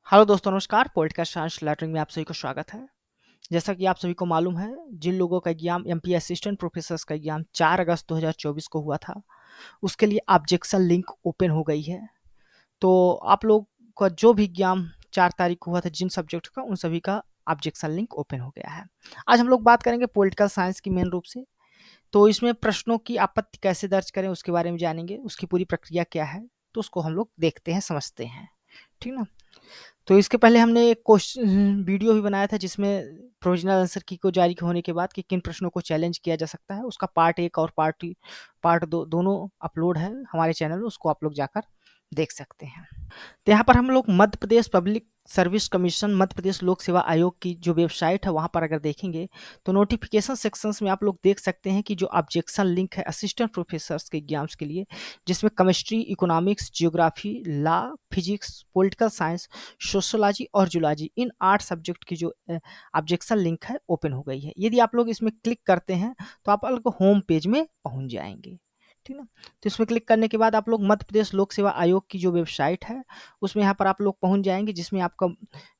Hello दोस्तों, नमस्कार। Podcast science learning में आप सभी को स्वागत है। जैसा कि आप सभी को मालूम है, जिन लोगों का एग्जाम एमपी असिस्टेंट प्रोफेसर का एग्जाम 4 अगस्त 2024 को हुआ था, उसके लिए ऑब्जेक्शन लिंक ओपन हो गई है। तो आप लोग का जो भी एग्जाम 4 तारीख को हुआ था जिन सब्जेक्ट का, उन सभी का ऑब्जेक्शन लिंक ओपन हो गया है। आज हम लोग बात करेंगे पॉलिटिकल साइंस की मेन रूप से। तो इसमें प्रश्नों की आपत्ति कैसे दर्ज करें उसके बारे में जानेंगे, उसकी पूरी प्रक्रिया क्या है, तो उसको हम लोग देखते हैं, समझते हैं। ठीक ना। तो इसके पहले हमने एक क्वेश्चन वीडियो भी बनाया था जिसमें प्रोविजनल आंसर की को जारी होने के बाद कि किन प्रश्नों को चैलेंज किया जा सकता है। उसका पार्ट 1 और पार्ट 2 दोनों अपलोड है हमारे चैनल में, उसको आप लोग जाकर देख सकते हैं। तो यहाँ पर हम लोग Madhya Pradesh public service commission, Madhya Pradesh लोक सेवा आयोग की जो वेबसाइट है वहाँ पर अगर देखेंगे तो नोटिफिकेशन सेक्शंस में आप लोग देख सकते हैं कि जो ऑब्जेक्शन लिंक है असिस्टेंट प्रोफेसर्स के एग्जाम्स के लिए, जिसमें chemistry, economics, geography, law, physics, political science, sociology और जूलॉजी, इन 8 सब्जेक्ट की जो ऑब्जेक्शन लिंक है ओपन हो गई है। यदि आप लोग इसमें क्लिक करते हैं तो आप लोग होम पेज में पहुँच जाएंगे। ठीक ना। तो इसमें क्लिक करने के बाद आप लोग मध्य प्रदेश लोक सेवा आयोग की जो वेबसाइट है उसमें यहाँ पर आप लोग पहुँच जाएंगे, जिसमें आपका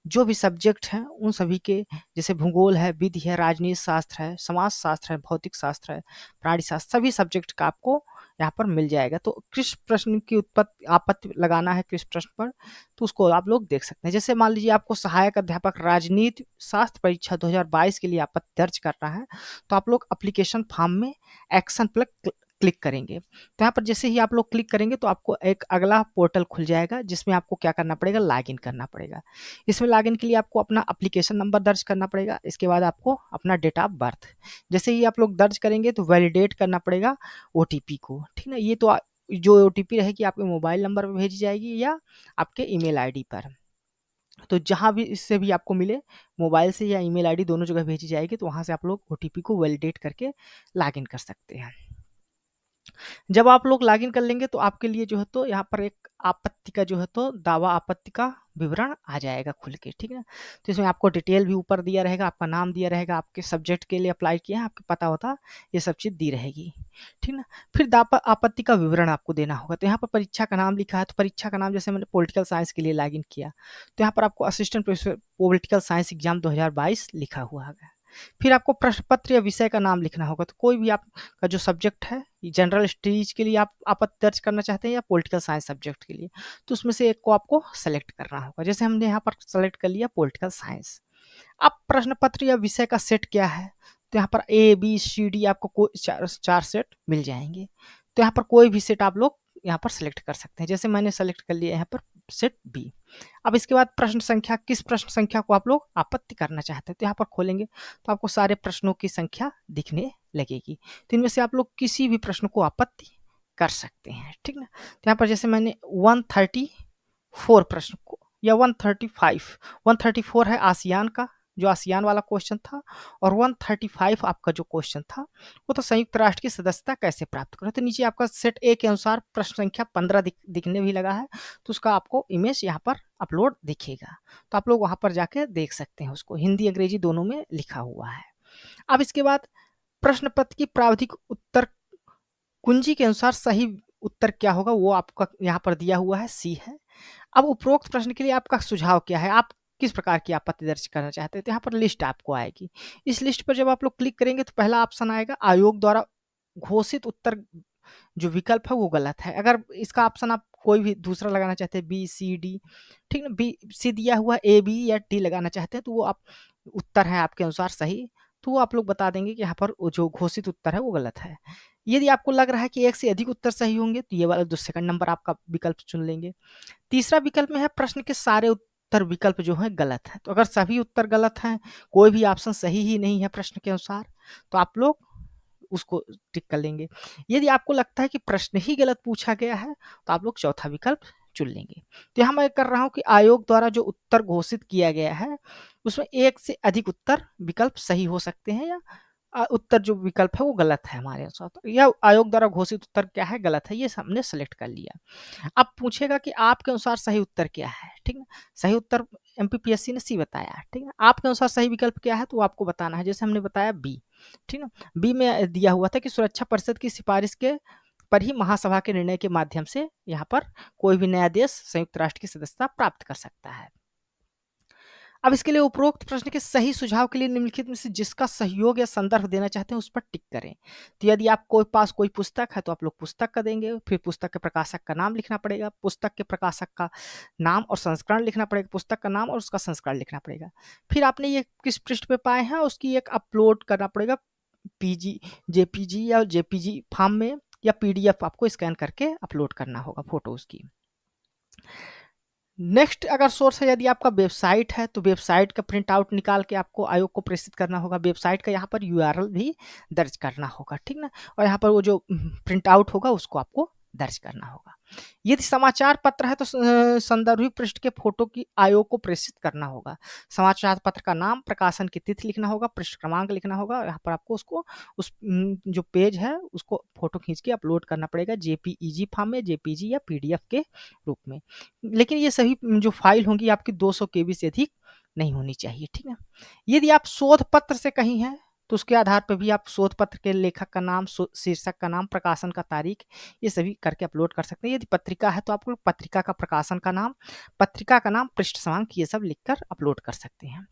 जो भी सब्जेक्ट हैं उन सभी के, जैसे भूगोल है, विधि है, राजनीति शास्त्र है, समाज शास्त्र है, भौतिक शास्त्र है, प्राणी शास्त्र, सभी सब्जेक्ट का आपको यहाँ पर मिल जाएगा। तो किस प्रश्न की उत्पत्ति आपत्ति लगाना है किस प्रश्न पर, तो उसको आप लोग देख सकते हैं। जैसे मान लीजिए आपको सहायक अध्यापक राजनीति शास्त्र परीक्षा 2022 के लिए आपत्ति दर्ज करना है, तो आप लोग एप्लीकेशन फॉर्म में एक्शन प्लस क्लिक करेंगे। तो यहाँ पर जैसे ही आप लोग क्लिक करेंगे तो आपको एक अगला पोर्टल खुल जाएगा, जिसमें आपको क्या करना पड़ेगा, लॉगिन करना पड़ेगा। इसमें लॉगिन के लिए आपको अपना एप्लीकेशन नंबर दर्ज करना पड़ेगा। इसके बाद आपको अपना डेट ऑफ बर्थ, जैसे ही आप लोग दर्ज करेंगे तो वैलिडेट करना पड़ेगा ओटीपी को। ठीक है, ये तो जो ओटीपी रहेगी आपके मोबाइल नंबर पर भेजी जाएगी या आपके ईमेल आईडी पर। तो जहाँ भी इससे भी आपको मिले, मोबाइल से या ईमेल आईडी दोनों जगह भेजी जाएगी, तो वहाँ से आप लोग ओटीपी को वैलिडेट करके लॉगिन कर सकते हैं। जब आप लोग लॉगिन कर लेंगे तो आपके लिए जो है तो यहाँ पर एक आपत्ति का जो है तो दावा आपत्ति का विवरण आ जाएगा खुल के। ठीक है, तो इसमें आपको डिटेल भी ऊपर दिया रहेगा, आपका नाम दिया रहेगा, आपके सब्जेक्ट के लिए अप्लाई किया है, आपको पता होता, ये सब चीज़ दी रहेगी। ठीक ना। फिर दावा आपत्ति का विवरण आपको देना होगा। तो यहाँ पर परीक्षा का नाम लिखा है, तो परीक्षा का नाम जैसे मैंने पॉलिटिकल साइंस के लिए लॉगिन किया, तो यहाँ पर आपको assistant professor political science exam 2022 लिखा हुआ है। फिर आपको प्रश्न पत्र या विषय का नाम लिखना होगा। तो कोई भी आपका जो सब्जेक्ट है, जनरल स्टडीज के लिए आप आपत्ति दर्ज करना चाहते हैं या पॉलिटिकल साइंस सब्जेक्ट के लिए, तो उसमें से एक को आपको सेलेक्ट करना होगा। जैसे हमने यहाँ पर सेलेक्ट कर लिया पॉलिटिकल साइंस। अब प्रश्न पत्र या विषय का सेट क्या है, तो यहाँ पर ए बी सी डी आपको कोई चार सेट मिल जाएंगे। तो यहाँ पर कोई भी सेट आप लोग यहाँ पर सेलेक्ट कर सकते हैं। जैसे मैंने सेलेक्ट कर लिया यहाँ पर सेट बी। अब इसके बाद प्रश्न संख्या, किस प्रश्न संख्या को आप लोग आपत्ति करना चाहते हैं, तो यहाँ पर खोलेंगे तो आपको सारे प्रश्नों की संख्या दिखने लगेगी। तो इनमें से आप लोग किसी भी प्रश्न को आपत्ति कर सकते हैं। ठीक ना। तो यहाँ पर जैसे मैंने 134 प्रश्न को या 134 है आसियान का, जो आसियान वाला क्वेश्चन था, और 135 आपका जो क्वेश्चन था वो तो संयुक्त राष्ट्र की सदस्यता कैसे प्राप्त करें। तो नीचे आपका सेट ए के अनुसार प्रश्न संख्या 15 दिखने भी लगा है, तो उसका आपको इमेज यहाँ पर अपलोड दिखेगा। तो आप लोग वहाँ पर जाके देख सकते हैं, उसको हिंदी अंग्रेजी दोनों में लिखा हुआ है। अब इसके बाद प्रश्न पत्र की प्राविधिक उत्तर कुंजी के अनुसार सही उत्तर क्या होगा वो आपका यहाँ पर दिया हुआ है, सी है। अब उपरोक्त प्रश्न के लिए आपका सुझाव क्या है, आप किस प्रकार की आपत्ति दर्ज करना चाहते हैं, तो यहाँ पर लिस्ट आपको आएगी। इस लिस्ट पर जब आप लोग क्लिक करेंगे तो पहला ऑप्शन आएगा आयोग द्वारा घोषित उत्तर, जो विकल्प है वो गलत है। अगर इसका ऑप्शन आप कोई भी दूसरा लगाना चाहते हैं, बी सी डी, ठीक ना, बी सी दिया हुआ ए बी या डी लगाना चाहते हैं, तो वो आप उत्तर है आपके अनुसार सही, तो वो आप लोग बता देंगे कि यहाँ पर जो घोषित उत्तर है वो गलत है। यदि आपको लग रहा है कि एक से अधिक उत्तर सही होंगे तो ये वाला जो सेकंड नंबर आपका विकल्प चुन लेंगे। तीसरा विकल्प में है प्रश्न के सारे उत्तर विकल्प जो है गलत है। तो अगर सभी उत्तर गलत हैं, कोई भी ऑप्शन सही ही नहीं है प्रश्न के अनुसार, तो आप लोग उसको टिक कर लेंगे। यदि आपको लगता है कि प्रश्न ही गलत पूछा गया है, तो आप लोग चौथा विकल्प चुन लेंगे। तो यहाँ मैं कर रहा हूँ कि आयोग द्वारा जो उत्तर घोषित किया गया है उसमें एक से अधिक उत्तर विकल्प सही हो सकते हैं, या उत्तर जो विकल्प है वो गलत है हमारे अनुसार। तो यह आयोग द्वारा घोषित उत्तर क्या है, गलत है, ये हमने सेलेक्ट कर लिया। अब पूछेगा कि आपके अनुसार सही उत्तर क्या है। ठीक है, सही उत्तर एमपीपीएससी ने सी बताया। ठीक है, आपके अनुसार सही विकल्प क्या है तो आपको बताना है। जैसे हमने बताया बी। ठीक है, बी में दिया हुआ था कि सुरक्षा परिषद की सिफारिश के पर ही महासभा के निर्णय के माध्यम से यहाँ पर कोई भी नया देश संयुक्त राष्ट्र की सदस्यता प्राप्त कर सकता है। अब इसके लिए उपरोक्त प्रश्न के सही सुझाव के लिए निम्नलिखित में से जिसका सहयोग या संदर्भ देना चाहते हैं उस पर टिक करें। तो यदि आपके पास कोई पुस्तक है तो आप लोग पुस्तक का देंगे, फिर पुस्तक के प्रकाशक का नाम लिखना पड़ेगा, पुस्तक के प्रकाशक का नाम और संस्करण लिखना पड़ेगा, पुस्तक का नाम और उसका संस्करण लिखना पड़ेगा। फिर आपने ये किस पृष्ठ पे पाए हैं उसकी एक अपलोड करना पड़ेगा पीजी जेपीजी या जेपीजी फॉर्म में, या पीडीएफ आपको स्कैन करके अपलोड करना होगा फोटो उसकी। नेक्स्ट अगर सोर्स है यदि आपका वेबसाइट है तो वेबसाइट का प्रिंट आउट निकाल के आपको आयोग को प्रेषित करना होगा। वेबसाइट का यहाँ पर यूआरएल भी दर्ज करना होगा, ठीक ना। और यहाँ पर वो जो प्रिंट आउट होगा उसको आपको दर्ज करना होगा। यदि समाचार पत्र है तो संदर्भित पृष्ठ के फोटो की आयोग को प्रेषित करना होगा। समाचार पत्र का नाम, प्रकाशन की तिथि लिखना होगा, पृष्ठ क्रमांक लिखना होगा। यहाँ पर आपको उसको उस जो पेज है उसको फोटो खींच के अपलोड करना पड़ेगा जेपीईजी फॉर्म में, जेपीजी या पीडीएफ के रूप में। लेकिन ये सभी जो फाइल होंगी आपकी 200 केबी से अधिक नहीं होनी चाहिए, ठीक है। यदि आप शोध पत्र से कहीं हैं तो उसके आधार पर भी आप शोध पत्र के लेखक का नाम, शीर्षक का नाम, प्रकाशन का तारीख, ये सभी करके अपलोड कर सकते हैं। यदि पत्रिका है तो आप लोग पत्रिका का प्रकाशन का नाम, पत्रिका का नाम, पृष्ठ क्रमांक, ये सब लिखकर अपलोड कर सकते हैं।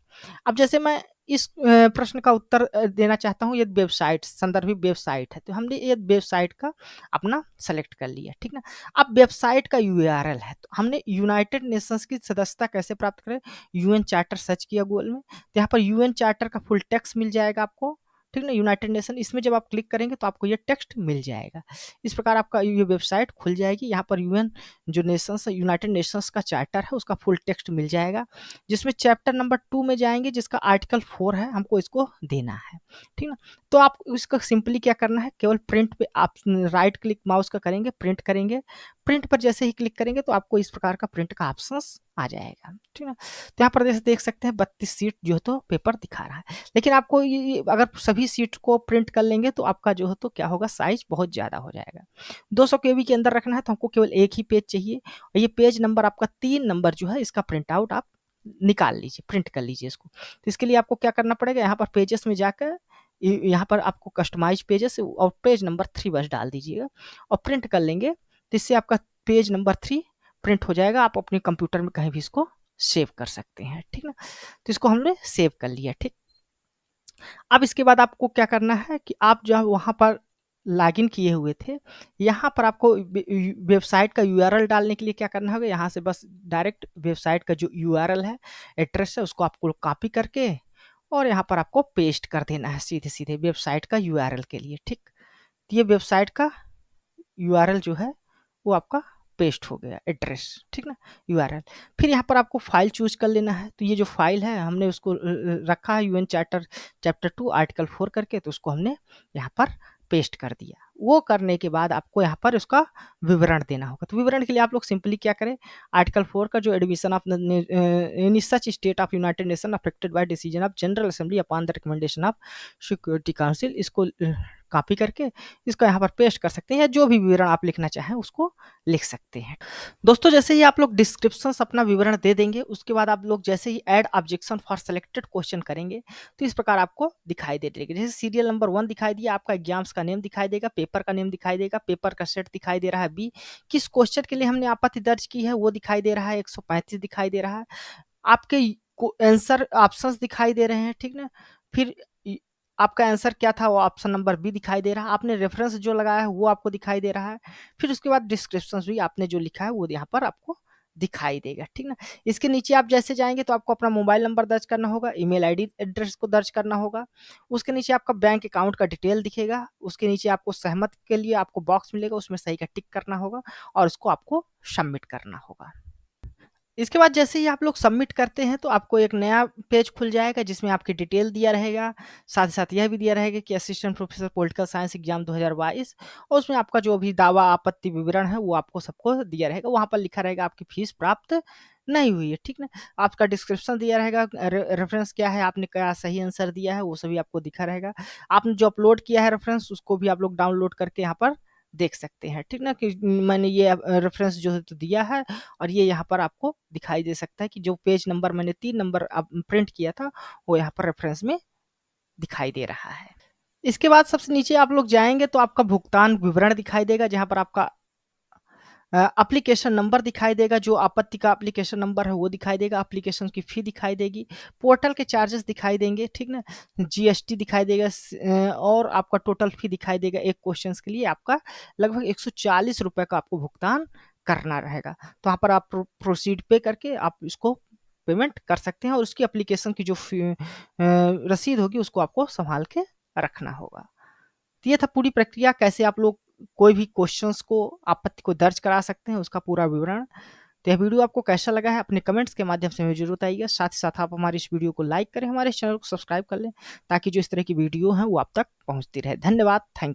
अब जैसे मैं इस प्रश्न का उत्तर देना चाहता हूँ, यदि वेबसाइट संदर्भित वेबसाइट है तो हमने ये वेबसाइट का अपना सेलेक्ट कर लिया, ठीक ना। अब वेबसाइट का यूआरएल है तो हमने यूनाइटेड नेशंस की सदस्यता कैसे प्राप्त करें, यूएन चार्टर सर्च किया गूगल में तो यहाँ पर यूएन चार्टर का फुल टेक्स्ट मिल जाएगा आपको, ठीक ना। यूनाइटेड नेशन, इसमें जब आप क्लिक करेंगे तो आपको ये टेक्स्ट मिल जाएगा। इस प्रकार आपका ये वेबसाइट खुल जाएगी। यहाँ पर यूएन जो नेशंस यूनाइटेड नेशंस का चार्टर है उसका फुल टेक्स्ट मिल जाएगा, जिसमें चैप्टर नंबर 2 में जाएंगे जिसका आर्टिकल 4 है, हमको इसको देना है, ठीक ना। तो आप इसका सिंपली क्या करना है, केवल प्रिंट पे आप राइट क्लिक माउस का करेंगे, प्रिंट करेंगे। प्रिंट पर जैसे ही क्लिक करेंगे तो आपको इस प्रकार का प्रिंट का ऑप्शन आ जाएगा, ठीक ना। तो यहाँ पर जैसे देख सकते हैं 32 सीट जो है तो पेपर दिखा रहा है। लेकिन आपको ये अगर सभी सीट को प्रिंट कर लेंगे तो आपका जो है तो क्या होगा, साइज बहुत ज़्यादा हो जाएगा। 200 केबी के अंदर रखना है तो हमको केवल एक ही पेज चाहिए, और ये पेज नंबर आपका 3 नंबर जो है इसका प्रिंट आउट आप निकाल लीजिए, प्रिंट कर लीजिए इसको। तो इसके लिए आपको क्या करना पड़ेगा, यहाँ पर पेजेस में जाकर यहाँ पर आपको कस्टमाइज पेजेस और पेज नंबर 3 बस डाल दीजिएगा और प्रिंट कर लेंगे, तो इससे आपका पेज नंबर 3 प्रिंट हो जाएगा। आप अपने कंप्यूटर में कहीं भी इसको सेव कर सकते हैं, ठीक ना। तो इसको हमने सेव कर लिया, ठीक। अब इसके बाद आपको क्या करना है कि आप जो वहाँ पर लॉगिन किए हुए थे, यहाँ पर आपको वेबसाइट का यूआरएल डालने के लिए क्या करना होगा, यहाँ से बस डायरेक्ट वेबसाइट का जो यूआरएल है, एड्रेस है, उसको आपको कॉपी करके और यहाँ पर आपको पेस्ट कर देना है सीधे सीधे वेबसाइट का यूआरएल के लिए, ठीक। तो ये वेबसाइट का यूआरएल जो है वो आपका पेस्ट हो गया, एड्रेस, ठीक ना, यूआरएल। फिर यहाँ पर आपको फाइल चूज कर लेना है। तो ये जो फाइल है हमने उसको रखा है यूएन चार्टर चैप्टर 2 आर्टिकल 4 करके, तो उसको हमने यहाँ पर पेस्ट कर दिया। वो करने के बाद आपको यहाँ पर उसका विवरण देना होगा। तो विवरण के लिए आप लोग सिंपली क्या करें, आर्टिकल 4 का जो admission of in such state of United nation affected by decision of general assembly upon the recommendation of security council, इसको कॉपी करके इसको यहाँ पर पेस्ट कर सकते हैं, या जो भी विवरण आप लिखना चाहें उसको लिख सकते हैं। दोस्तों जैसे ही आप लोग डिस्क्रिप्शन अपना विवरण दे देंगे, उसके बाद आप लोग जैसे ही add objection for selected question करेंगे तो इस प्रकार आपको दिखाई दे देगा। जैसे सीरियल नंबर 1 दिखाई दिया, आपका एग्जाम्स का नेम दिखाई देगा, पेपर का नेम दिखाई देगा, पेपर का सेट दिखाई दे रहा है बी, किस क्वेश्चन के लिए हमने आपत्ति दर्ज की है वो दिखाई दे रहा है, 135 दिखाई दे रहा है, आपके आंसर ऑप्शंस दिखाई दे रहे हैं, ठीक ना। फिर आपका आंसर क्या था वो ऑप्शन नंबर बी दिखाई दे रहा है, आपने रेफरेंस जो लगाया है वो आपको दिखाई दे रहा है। फिर उसके बाद डिस्क्रिप्शन भी आपने जो लिखा है वो यहाँ पर आपको दिखाई देगा, ठीक ना। इसके नीचे आप जैसे जाएंगे तो आपको अपना मोबाइल नंबर दर्ज करना होगा, ईमेल आईडी एड्रेस को दर्ज करना होगा। उसके नीचे आपका बैंक अकाउंट का डिटेल दिखेगा, उसके नीचे आपको सहमत के लिए आपको बॉक्स मिलेगा, उसमें सही का टिक करना होगा और उसको आपको सबमिट करना होगा। इसके बाद जैसे ही आप लोग सबमिट करते हैं तो आपको एक नया पेज खुल जाएगा जिसमें आपकी डिटेल दिया रहेगा, साथ ही साथ यह भी दिया रहेगा कि assistant professor political science exam 2022, और उसमें आपका जो भी दावा आपत्ति विवरण है वो आपको सबको दिया रहेगा। वहाँ पर लिखा रहेगा आपकी फीस प्राप्त नहीं हुई है, ठीक ना। आपका डिस्क्रिप्शन दिया रहेगा, रेफरेंस क्या है, आपने क्या सही आंसर दिया है वो सभी आपको दिखा रहेगा। आपने जो अपलोड किया है रेफरेंस उसको भी आप लोग डाउनलोड करके यहाँ पर देख सकते हैं, ठीक ना, कि मैंने ये रेफरेंस जो है तो दिया है, और ये यहाँ पर आपको दिखाई दे सकता है कि जो पेज नंबर मैंने 3 नंबर प्रिंट किया था वो यहाँ पर रेफरेंस में दिखाई दे रहा है। इसके बाद सबसे नीचे आप लोग जाएंगे तो आपका भुगतान विवरण दिखाई देगा, जहाँ पर आपका एप्लीकेशन नंबर दिखाई देगा, जो आपत्ति का एप्लीकेशन नंबर है वो दिखाई देगा, एप्लीकेशन की फ़ी दिखाई देगी, पोर्टल के चार्जेस दिखाई देंगे, ठीक ना? जीएसटी दिखाई देगा, और आपका टोटल फ़ी दिखाई देगा। एक क्वेश्चंस के लिए आपका लगभग ₹140 का आपको भुगतान करना रहेगा। तो यहाँ पर आप प्रोसीड पे करके आप इसको पेमेंट कर सकते हैं, और उसकी एप्लीकेशन की जो रसीद होगी उसको आपको सँभाल के रखना होगा। तो ये था पूरी प्रक्रिया, कैसे आप लोग कोई भी क्वेश्चंस को, आपत्ति को दर्ज करा सकते हैं, उसका पूरा विवरण। तो यह वीडियो आपको कैसा लगा है अपने कमेंट्स के माध्यम से हमें ज़रूर बताइएगा। साथ ही साथ आप हमारे इस वीडियो को लाइक करें, हमारे इस चैनल को सब्सक्राइब कर लें, ताकि जो इस तरह की वीडियो हैं वो आप तक पहुँचती रहे। धन्यवाद, थैंक यू।